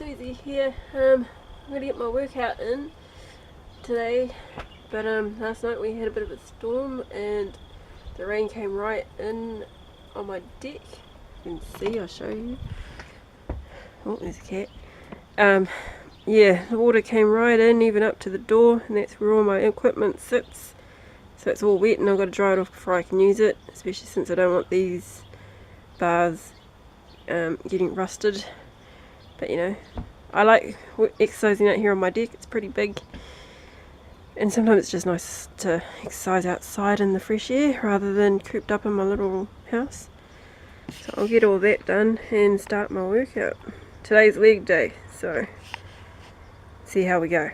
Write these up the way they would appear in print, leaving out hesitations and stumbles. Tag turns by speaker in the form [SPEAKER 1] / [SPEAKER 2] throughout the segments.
[SPEAKER 1] Susie here. I'm gonna get my workout in today, but last night we had a bit of a storm and the rain came right in on my deck. You can see, I'll show you. Oh, there's a cat. Yeah, the water came right in, even up to the door, and that's where all my equipment sits. So it's all wet and I've got to dry it off before I can use it, especially since I don't want these bars getting rusted. But you know, I like exercising out here on my deck. It's pretty big, and sometimes it's just nice to exercise outside in the fresh air rather than cooped up in my little house. So I'll get all that done and start my workout. Today's leg day, so see how we go.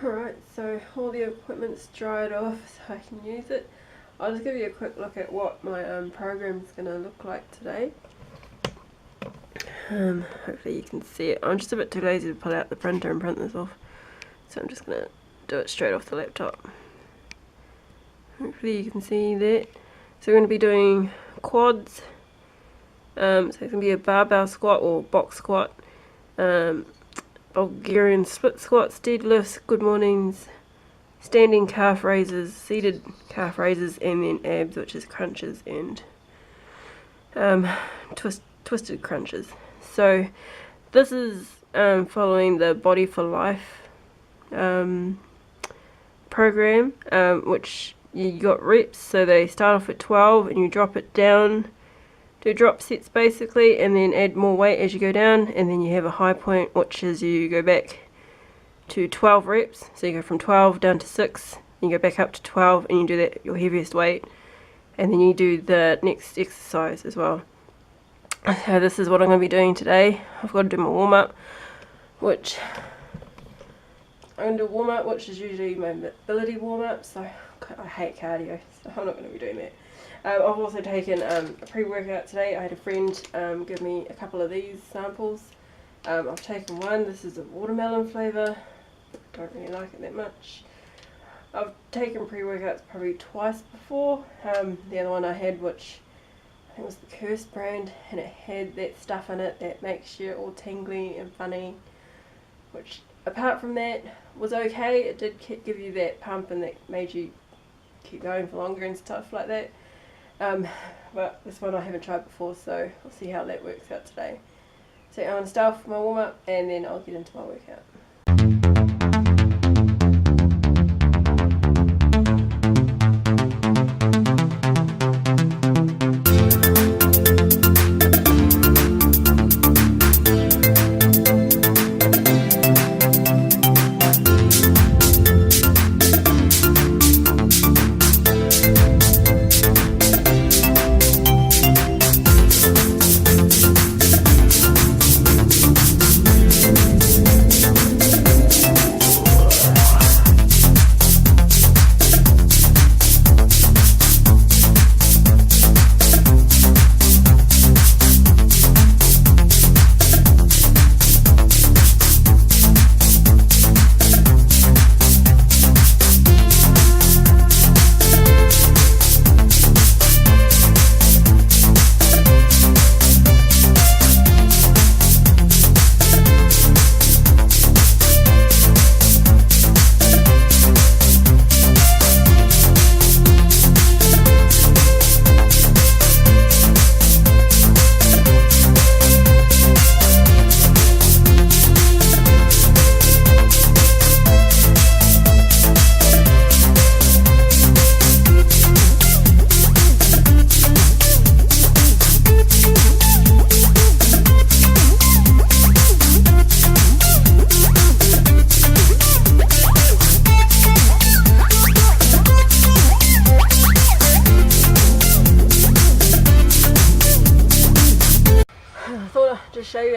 [SPEAKER 1] Alright, so all the equipment's dried off so I can use it. I'll just give you a quick look at what my program is going to look like today. Hopefully you can see it. I'm just a bit too lazy to pull out the printer and print this off, so I'm just going to do it straight off the laptop. Hopefully you can see that. So we're going to be doing quads, so it's going to be a barbell squat or box squat, Bulgarian split squats, deadlifts, good mornings, standing calf raises, seated calf raises, and then abs, which is crunches and twisted crunches. So this is following the Body for Life program, which you got reps, so they start off at 12 and you drop it down, do drop sets basically, and then add more weight as you go down, and then you have a high point, which is you go back to 12 reps. So you go from 12 down to 6, and you go back up to 12, and you do that your heaviest weight, and then you do the next exercise as well. So this is what I'm going to be doing today. I've got to do my warm-up, which I'm going to do a warm-up, which is usually my mobility warm-up, so I hate cardio, so I'm not going to be doing that. I've also taken a pre-workout today. I had a friend give me a couple of these samples. I've taken one. This is a watermelon flavour. Don't really like it that much. I've taken pre-workouts probably twice before. The other one I had, which I think was the Curse brand, and it had that stuff in it that makes you all tingly and funny, which apart from that was okay. It did give you that pump and that made you keep going for longer and stuff like that. But this one I haven't tried before, so we'll see how that works out today. So I'm going to start off with my warm-up and then I'll get into my workout.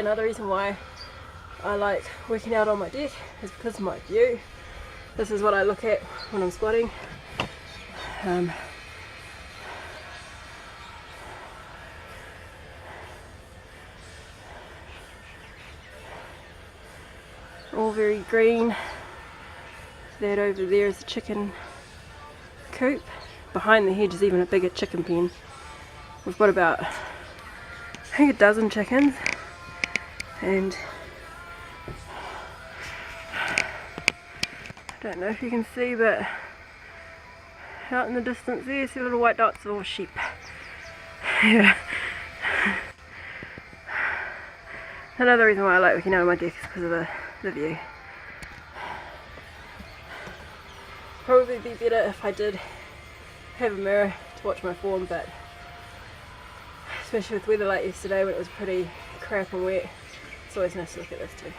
[SPEAKER 1] another reason why I like working out on my deck is because of my view. This is what I look at when I'm squatting. All very green. That over there is a chicken coop. Behind the hedge is even a bigger chicken pen. We've got about, I think, a dozen chickens, and I don't know if you can see, but out in the distance there, see little white dots, all sheep. Yeah. Another reason why I like working out on my deck is because of the view. Probably be better if I did have a mirror to watch my form, but especially with weather like yesterday when it was pretty crap and wet, it's always nice to look at this too.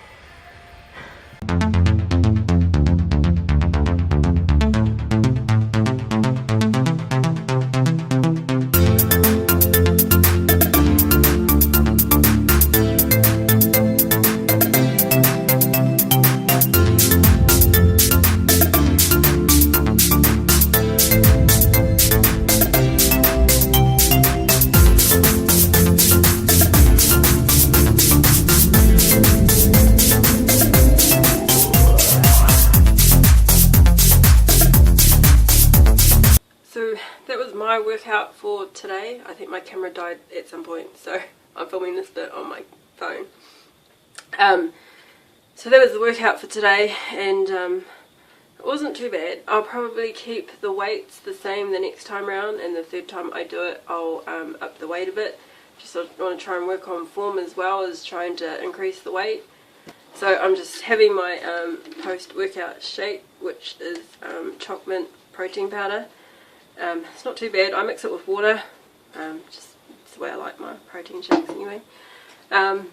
[SPEAKER 1] That was my workout for today. I think my camera died at some point, so I'm filming this bit on my phone. So that was the workout for today, and it wasn't too bad. I'll probably keep the weights the same the next time round, and the third time I do it I'll up the weight a bit. Just want to try and work on form as well as trying to increase the weight. So I'm just having my post-workout shake, which is choc mint protein powder. It's not too bad. I mix it with water, just it's the way I like my protein shakes anyway. And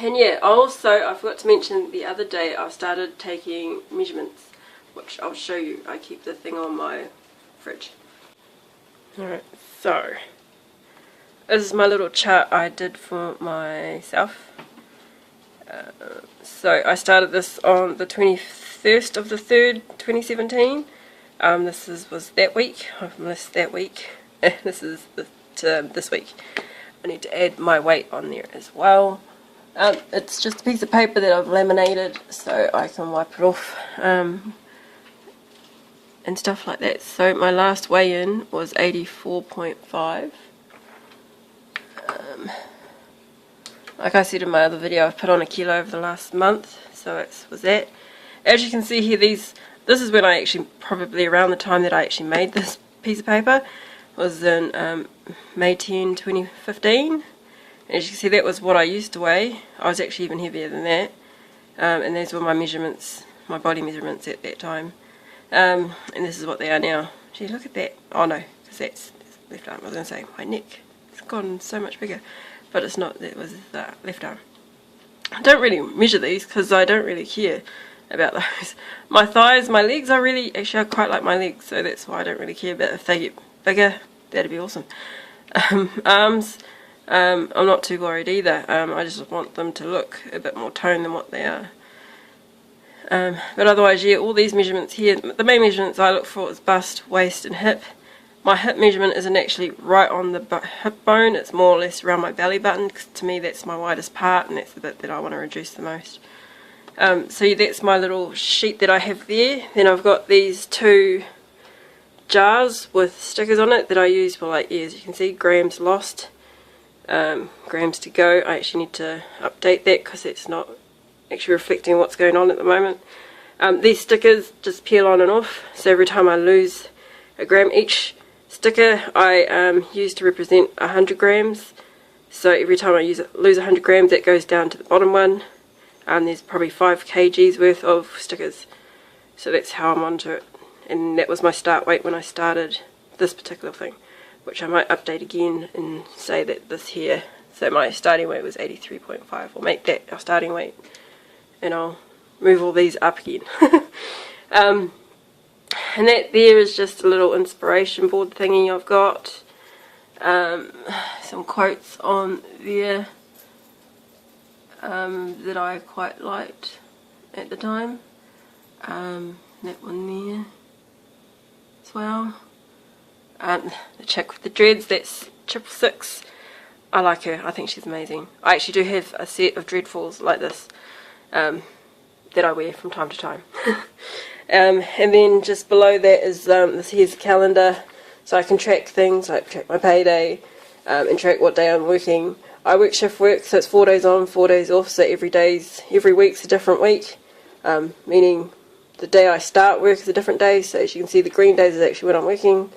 [SPEAKER 1] yeah, also I forgot to mention the other day I've started taking measurements, which I'll show you. I keep the thing on my fridge. Alright, so this is my little chart I did for myself. So I started this on the 21st of the 3rd, 2017. This was that week. I've missed that week. This is this week. I need to add my weight on there as well. It's just a piece of paper that I've laminated so I can wipe it off and stuff like that. So my last weigh-in was 84.5. Like I said in my other video, I've put on a kilo over the last month, so it was that. As you can see here, this is when I actually, probably around the time that I actually made this piece of paper, was in May 10, 2015. And as you can see, that was what I used to weigh. I was actually even heavier than that. And these were my measurements, my body measurements at that time. And this is what they are now. Gee, look at that. Oh no, because that's left arm. I was going to say, my neck has gotten so much bigger. But it's not, that was the left arm. I don't really measure these because I don't really care about those. My thighs, my legs, I quite like my legs, so that's why I don't really care. But if they get bigger, that'd be awesome. Arms, I'm not too worried either. I just want them to look a bit more toned than what they are. But otherwise, yeah, all these measurements here, the main measurements I look for is bust, waist and hip. My hip measurement isn't actually right on the hip bone, it's more or less around my belly button, because to me that's my widest part and that's the bit that I want to reduce the most. So yeah, that's my little sheet that I have there. Then I've got these two jars with stickers on it that I use for, like, yeah, as you can see, grams lost, grams to go. I actually need to update that because it's not actually reflecting what's going on at the moment. These stickers just peel on and off, so every time I lose a gram, each sticker I use to represent 100 grams. So every time I lose 100 grams, that goes down to the bottom one. There's probably 5 kgs worth of stickers. So that's how I'm onto it. And that was my start weight when I started this particular thing, which I might update again and say that this here, so my starting weight was 83.5. We'll make that our starting weight, and I'll move all these up again. And that there is just a little inspiration board thingy I've got. Some quotes on there. that I quite liked at the time. That one there as well. The chick with the dreads, that's 666. I like her, I think she's amazing. I actually do have a set of dreadfalls like this that I wear from time to time. And then just below that is this here's a calendar, so I can track things, like track my payday and track what day I'm working. I work shift work, so it's 4 days on, 4 days off, so every week's a different week, meaning the day I start work is a different day. So as you can see, the green days is actually when I'm working.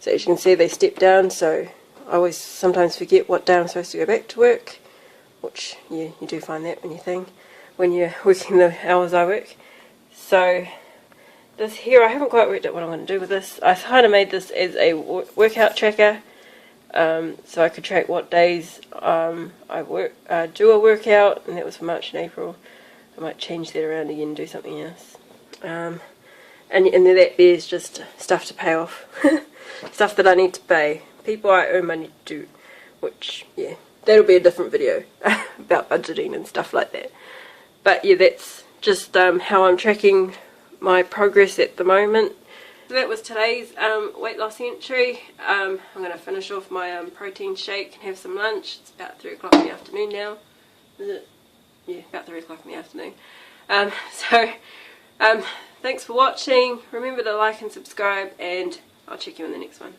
[SPEAKER 1] So as you can see, they step down, so I always sometimes forget what day I'm supposed to go back to work, which you do find that when you're working the hours I work. So this here, I haven't quite worked out what I'm going to do with this. I kind of made this as a workout tracker, so I could track what days I do a workout, and that was for March and April. I might change that around again and do something else. And then there's just stuff to pay off, stuff that I need to pay, people I owe money to, which, yeah, that'll be a different video about budgeting and stuff like that. But yeah, that's just how I'm tracking my progress at the moment. So that was today's weight loss entry. I'm going to finish off my protein shake and have some lunch. It's about 3 o'clock in the afternoon now. Is it? Yeah, about 3 o'clock in the afternoon. Thanks for watching. Remember to like and subscribe, and I'll check you in the next one.